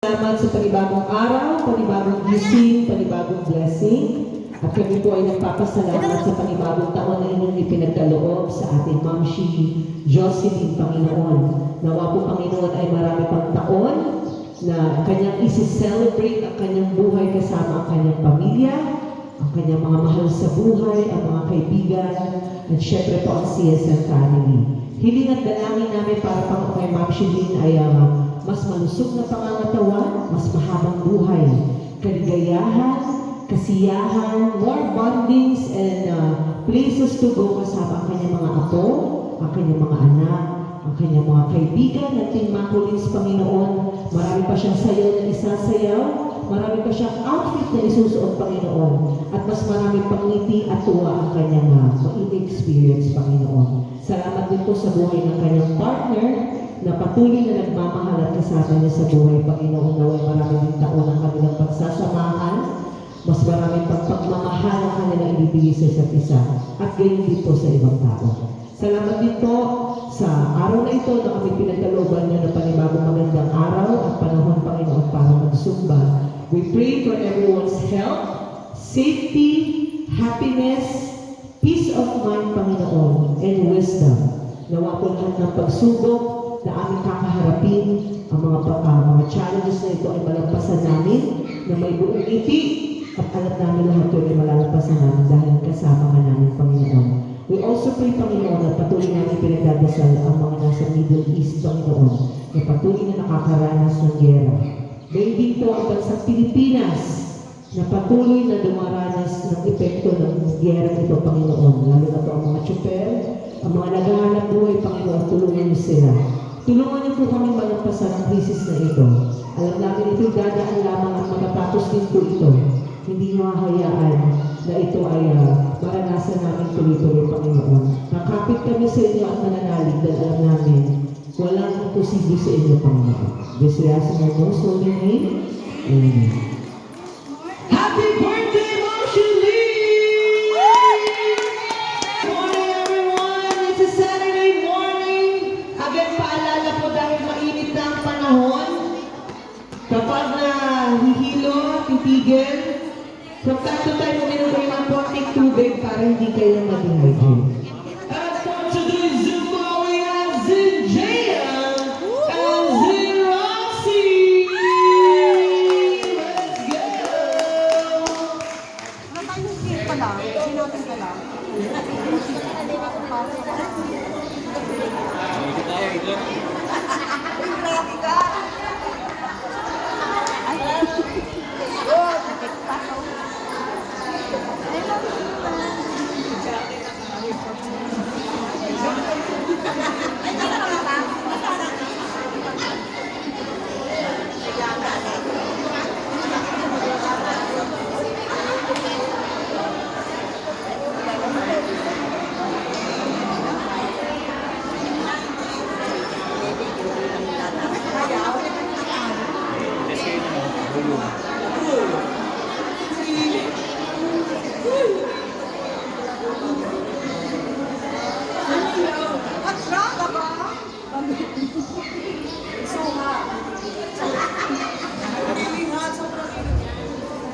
Salamat sa panibagong araw, panibagong gising, panibagong blessing. At kami po ay nagpapasalamat sa panibagong taon na inyong ipinagkaloob sa ating Mamshi Jocelyn, Panginoon. Nawa po, Panginoon, ay marami pang taon na kanyang isi-celebrate ang kanyang buhay kasama ang kanyang pamilya, ang kanyang mga mahal sa buhay, ang mga kaibigan, at syempre po ang CSN family. Hiling at dalangin namin para pang kay Mamshi ay mas malusog na pangangatawan, mas mahabang buhay, kaligayahan, kasiyahan, more bondings, and places to go kasama ang kanyang mga apo, ang kanyang mga anak, ang kanyang mga kaibigan, at Team Maculins, Panginoon. Marami pa siyang sayaw na isasayaw, marami pa siyang outfit na isusuot, Panginoon, at mas marami pang ngiti at tuwa ang kanyang ma-experience, Panginoon. Salamat din po sa buhay ng kanyang partner, na patuloy na nagmamahal at kasama niya sa buhay, Panginoon. Naway marami din taon ang kanilang pagsasamahan, mas marami pang pagmamahal ang kanilang ibibigay sa isa't isa, at gayon din po sa ibang tao. Salamat din po sa araw na ito na kami pinagkalooban niyo ng panibagong magandang araw at panahon, Panginoon, para magsumba. We pray for everyone's health, safety, happiness, peace of mind, Panginoon, and wisdom. Nawa po lahat ng pagsubok na aming kakaharapin, ang mga challenges na ito ay malagpasan namin, na may buong ngiti, at alam namin lahat yun ay malalampasan namin dahil kasama ka namin, Panginoon. We also pray, Panginoon, at patuloy namin pinagdadasal ang mga nasa Middle East, Panginoon, na patuloy na nakakaranas ng gera. Gayon din po ang bansang Pilipinas, na patuloy na dumaranas ng epekto ng gera ito, Panginoon. Lalo na po ang mga tsuper, ang mga naghahanap buhay, Panginoon, tulungan niyo sila. Tulungan niyo po kami malagpasan ang krisis na ito. Alam namin ito dadaan lamang at matatapos din po ito. Hindi niyo hahayaan na ito ay maranasan namin tuloy-tuloy, Panginoon. Nakapit kami sa inyo at mananalig dahil alam namin walang imposible sa inyo, Panginoon. This is in your most holy name. Amen. Happy birthday, Mamshi Lee! Good morning, everyone! It's a Saturday morning. Again, paalala po dahil mainit na ang panahon. Kapag hihilo, titigil, from time to time, uminom kayo ng konting tubig para hindi kayo ma-dehydrate. At for today's Zumba, we have Zinjaya and Zin Roxy! Let's go! Ano tayo skip pa lang? Sinapin ka lang. Grabe ka!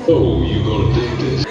Oh, you're gonna dig this.